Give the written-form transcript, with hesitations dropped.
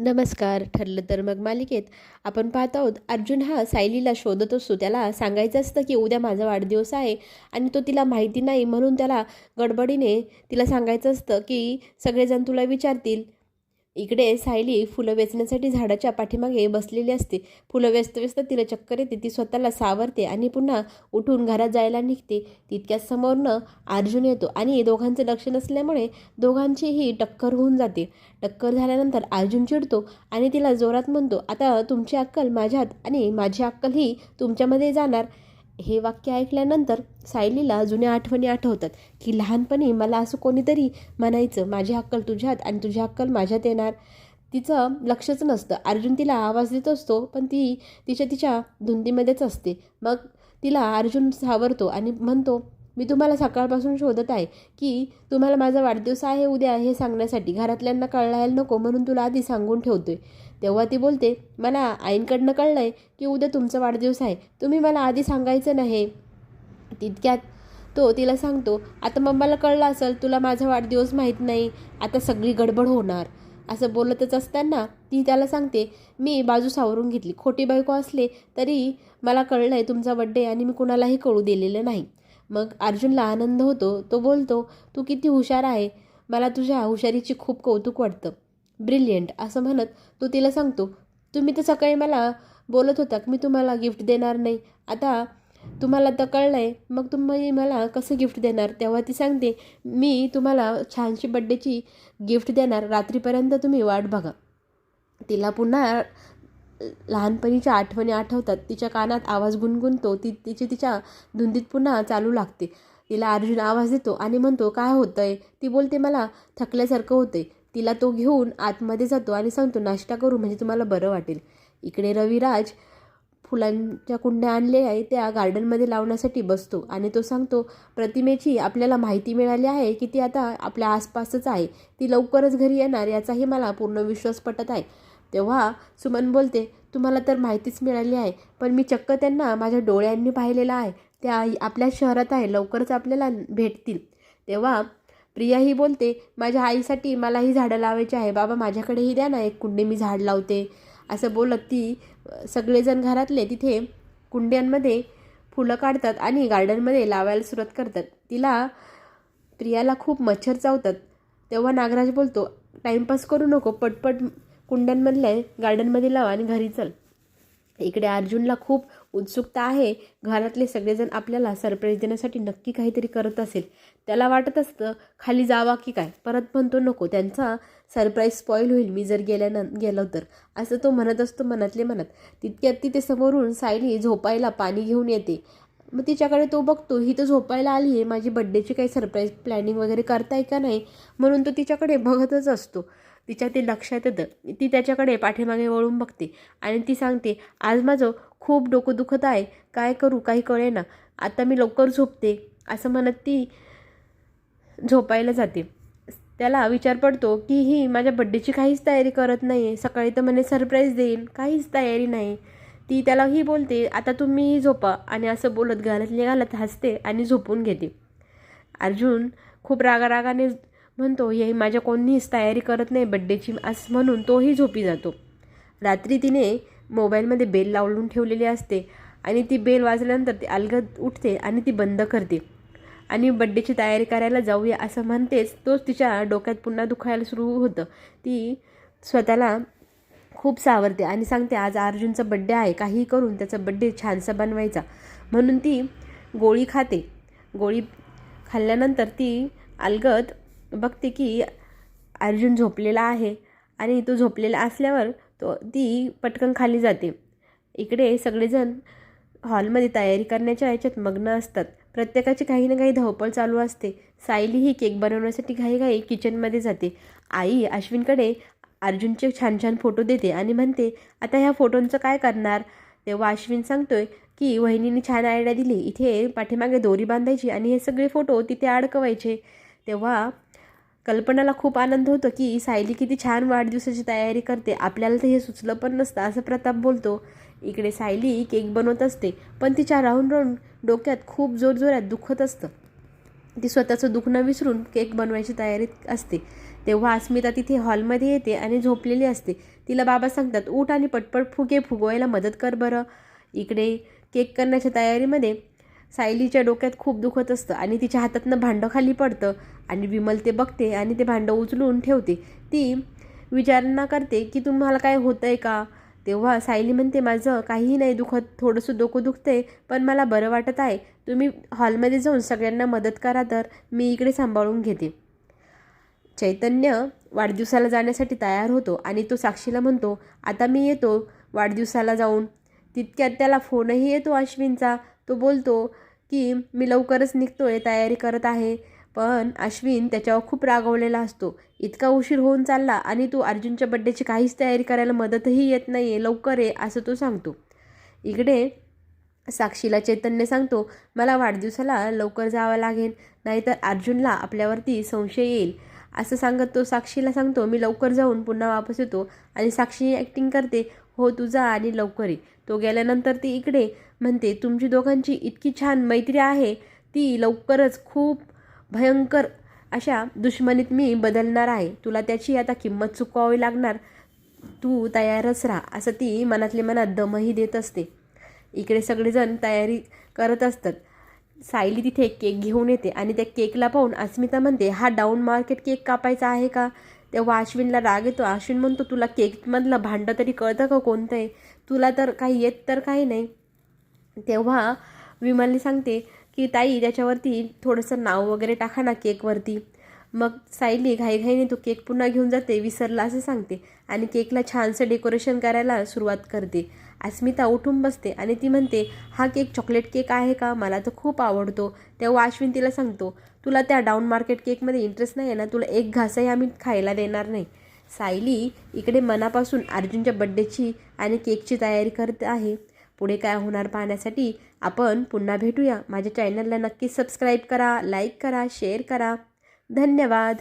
नमस्कार. ठरलं तर मग मालिकेत आपण पाहत आहोत अर्जुन हा सायलीला शोधत असतो. त्याला सांगायचं असतं की उद्या माझा वाढदिवस आहे आणि तो तिला माहिती नाही म्हणून त्याला गडबडीने तिला सांगायचं असतं की सगळेजण तुला विचारतील. इकडे सायली फुलं वेचण्यासाठी झाडाच्या पाठीमागे बसलेली असते. फुलं वेचता वेचता तिला चक्कर येते. ती स्वतःला सावरते आणि पुन्हा उठून घरात जायला निघते. तितक्याच समोरनं अर्जुन येतो आणि दोघांचं लक्ष नसल्यामुळे दोघांचीही टक्कर होऊन जाते. टक्कर झाल्यानंतर अर्जुन चिडतो आणि तिला जोरात म्हणतो, आता तुमची अक्कल माझ्यात आणि माझी अक्कल ही तुमच्यामध्ये जाणार. हे वाक्य ऐकल्यानंतर सायलीला जुन्या आठवणी आठवतात की लहानपणी मला असं कोणीतरी म्हणायचं, माझी अक्कल तुझ्यात आणि तुझी अक्कल माझ्यात येणार. तिचं लक्षच नसतं. अर्जुन तिला आवाज देत असतो पण ती तिच्या धुंदीमध्येच असते. मग तिला अर्जुन सावरतो आणि म्हणतो, मी तुम्हाला सकाळपासून शोधत आहे की तुम्हाला माझा वाढदिवस आहे उद्या हे सांगण्यासाठी. घरातल्यांना कळायला नको म्हणून तुला आधी सांगून ठेवतोय. तेव्हा ती बोलते, मला आईंकडनं कळलं आहे की उद्या तुमचा वाढदिवस आहे, तुम्ही मला आधी सांगायचं नाही. तितक्यात तो तिला सांगतो, आता मम्माला कळलं असेल तुला माझा वाढदिवस माहीत नाही, आता सगळी गडबड होणार. असं बोलतच असताना ती त्याला सांगते, मी बाजू सावरून घेतली. खोटी बायको असले तरी मला कळलं आहे तुमचा बड्डे आणि मी कुणालाही कळू दिलेलं नाही. मग अर्जुनला आनंद होतो. तो बोलतो, तू किती हुशार आहे, मला तुझ्या हुशारीची खूप कौतुक वाटतं. ब्रिलियंट असं म्हणत तो तिला सांगतो, तुम्ही तर सकाळी मला बोलत होता की मी तुम्हाला गिफ्ट देणार नाही, आता तुम्हाला तर कळलं आहे, मग तुम्ही मला कसं गिफ्ट देणार. तेव्हा ती सांगते, मी तुम्हाला छानशी बड्डेची गिफ्ट देणार, रात्रीपर्यंत तुम्ही वाट बघा. तिला पुन्हा लहानपणीच्या आठवणी आठवतात. तिच्या कानात आवाज गुणगुणतो. तिच्या धुंदीत पुन्हा चालू लागते. तिला अर्जुन आवाज देतो आणि म्हणतो, काय होतंय. ती बोलते, मला थकल्यासारखं होतंय. तिला तो घेऊन आतमध्ये जातो आणि सांगतो, नाश्ता करू म्हणजे तुम्हाला बरं वाटेल. इकडे रविराज फुलांच्या कुंड्या आणले आहे त्या गार्डनमध्ये लावण्यासाठी बसतो आणि तो सांगतो, प्रतिमेची आपल्याला माहिती मिळाली आहे की ती आता आपल्या आसपासच आहे, ती लवकरच घरी येणार याचाही मला पूर्ण विश्वास पटत आहे. तेव्हा सुमन बोलते, तुम्हाला तर माहितीच मिळाली आहे पण मी चक्क त्यांना माझ्या डोळ्यांनी पाहिलेलं आहे, त्या आपल्या शहरात आहे, लवकरच आपल्याला भेटतील. तेव्हा प्रियाही बोलते, माझ्या आईसाठी मलाही झाडं लावायची आहे, बाबा माझ्याकडेही द्या ना एक कुंडी, मी झाड लावते. असं बोलत ती सगळेजण घरातले तिथे कुंड्यांमध्ये फुलं काढतात आणि गार्डनमध्ये लावायला सुरुवात करतात. प्रियाला खूप मच्छर चावतात. तेव्हा नागराज बोलतो, टाईमपास करू नको, पटपट कुंड्यांमधल्या गार्डनमध्ये लावा आणि घरी चल. इकडे अर्जुनला खूप उत्सुकता आहे. घरातले सगळेजण आपल्याला सरप्राईज देण्यासाठी नक्की काहीतरी करत असेल. त्याला वाटत असतं खाली जावा की काय, परत म्हणतो नको, त्यांचा सरप्राईज स्पॉईल होईल मी जर गेलो तर, असं तो म्हणत असतो मनातले मनात. तितक्यात तिथे समोरून सायली झोपायला पाणी घेऊन येते. मग तिच्याकडे तो बघतो, ही तर झोपायला आली आहे, माझी बड्डेची काही सरप्राईज प्लॅनिंग वगैरे करताय का नाही म्हणून तो तिच्याकडे बघतच असतो. तिच्या ते लक्षात येतं. ती त्याच्याकडे पाठीमागे वळून बघते आणि ती सांगते, आज माझं खूप डोकं दुखत आहे, काय करू काही कळेना, आता मी लवकर झोपते. असं म्हणत ती झोपायला जाते. त्याला विचार पडतो की ही माझ्या बड्डेची काहीच तयारी करत नाही आहे, सकाळी तर म्हणे सरप्राईज देईन, काहीच तयारी नाही. ती त्यालाही बोलते, आता तुम्हीही झोपा, आणि असं बोलत घालत हसते आणि झोपून घेते. अर्जुन खूप रागारागाने म्हणतो, हे माझ्या कोणीच तयारी करत नाही बड्डेची, असं म्हणून तोही झोपी जातो. रात्री तिने मोबाईलमध्ये बेल लावून ठेवलेली असते आणि ती बेल वाजल्यानंतर ती अलगद उठते आणि ती बंद करते आणि बड्डेची तयारी करायला जाऊया असं म्हणतेच तोच तिच्या डोक्यात पुन्हा दुखायला सुरू होतं. ती स्वतःला खूप सावरते आणि सांगते, आज अर्जुनचा बड्डे आहे, काहीही करून त्याचा बड्डे छानसा बनवायचा. म्हणून ती गोळी खाते. गोळी खाल्ल्यानंतर ती अलगद बघते की अर्जुन झोपलेला आहे आणि तो झोपलेला असल्यावर ती पटकन खाली जाते. इकडे सगळेजण हॉलमध्ये तयारी करण्याच्या याच्यात मग्न असतात. प्रत्येकाची काही ना काही धावपळ चालू असते. सायली ही केक बनवण्यासाठी घाईघाई किचनमध्ये जाते. आई अश्विनकडे अर्जुनचे छान छान फोटो देते आणि म्हणते, आता ह्या फोटोंचं काय करणार. तेव्हा अश्विन सांगतोय की वहिनीने छान आयडिया दिली, इथे पाठीमागे दोरी बांधायची आणि हे सगळे फोटो तिथे अडकवायचे. तेव्हा कल्पनाला खूप आनंद होतो की सायली किती छान वाढदिवसाची तयारी करते, आपल्याला तर हे सुचलं पण नसतं असं प्रताप बोलतो. इकडे सायली केक बनवत असते पण तिच्या राहून राहून डोक्यात खूप जोरजोरात दुखत असतं. ती स्वतःचं दुखणं विसरून केक बनवायची तयारीत असते. तेव्हा अस्मिता तिथे हॉलमध्ये येते आणि झोपलेली असते. तिला बाबा सांगतात, उठ आणि पटपट फुगे फुगवायला मदत कर बरं. इकडे केक करण्याच्या तयारीमध्ये सायलीच्या डोक्यात खूप दुखत असतं आणि तिच्या हातातनं भांडं खाली पडतं आणि विमल ते बघते आणि ते भांडं उचलून ठेवते. ती विचारणा करते की तुम्हाला काय होतं आहे का. तेव्हा सायली म्हणते, माझं काहीही नाही दुखत, थोडंसं डोकं दुखतंय पण मला बरं वाटत आहे. तुम्ही हॉलमध्ये जाऊन सगळ्यांना मदत करा, तर मी इकडे सांभाळून घेते. चैतन्य वाढदिवसाला जाण्यासाठी तयार होतो आणि तो साक्षीला म्हणतो, आता मी येतो वाढदिवसाला जाऊन. तितक्यात त्याला फोनही येतो अश्विनचा. तो बोलतो की मी लवकरच निघतोय, तयारी करत आहे. पण अश्विन त्याच्यावर खूप रागवलेला असतो. इतका उशीर होऊन चालला आणि तू अर्जुनच्या बड्डेची काहीच तयारी करायला मदतही येत नाही आहे, लवकर ये असं तो सांगतो. इकडे साक्षीला चैतन्य सांगतो, मला वाढदिवसाला लवकर जावं लागेल, नाहीतर अर्जुनला आपल्यावरती संशय येईल. असं सांगत तो साक्षीला सांगतो, मी लवकर जाऊन पुन्हा वापस येतो. आणि साक्षी ॲक्टिंग करते, हो तू जा आणि लवकर ये. तो गेल्यानंतर ती इकडे म्हणते, तुमची दोघांची इतकी छान मैत्री आहे, ती लवकरच खूप भयंकर अशा दुश्मनीत मी बदलणार आहे. तुला त्याची आता किंमत चुकवावी लागणार, तू तयारच राहा, असं ती मनातल्या मनात दमही देत असते. इकडे सगळेजण तयारी करत असतात. सायली तिथे केक घेऊन येते आणि त्या केकला पाहून अस्मिता म्हणते, हा डाऊन मार्केट केक कापायचा आहे का. तेव्हा अश्विनला राग येतो. अश्विन म्हणतो, तुला केकमधलं भांडं तरी कळतं का कोणतं आहे, तुला तर काही येत तर काही नाही. तेव्हा विमलने सांगते की ताई त्याच्यावरती थोडंसं नाव वगैरे टाका ना केकवरती. मग सायली घाईघाईने तो केक पुन्हा घेऊन जाते, विसरला असं सांगते आणि केकला छानसं डेकोरेशन करायला सुरुवात करते. अस्मिता उठून बसते आणि ती म्हणते, हा केक चॉकलेट केक आहे का, मला तर खूप आवडतो. तेव्हा अश्विन तिला सांगतो, तुला त्या डाऊन मार्केट केकमध्ये इंटरेस्ट नाही आहे ना, तुला एक घासही आम्ही खायला देणार नाही. सायली इकडे मनापासून अर्जुनच्या बड्डेची आणि केकची तयारी करत आहे. पुढे काय होणार पाहण्यासाठी आपण पुन्हा भेटूया. माझ्या चॅनलला नक्की सबस्क्राईब करा, लाईक करा, शेअर करा. धन्यवाद.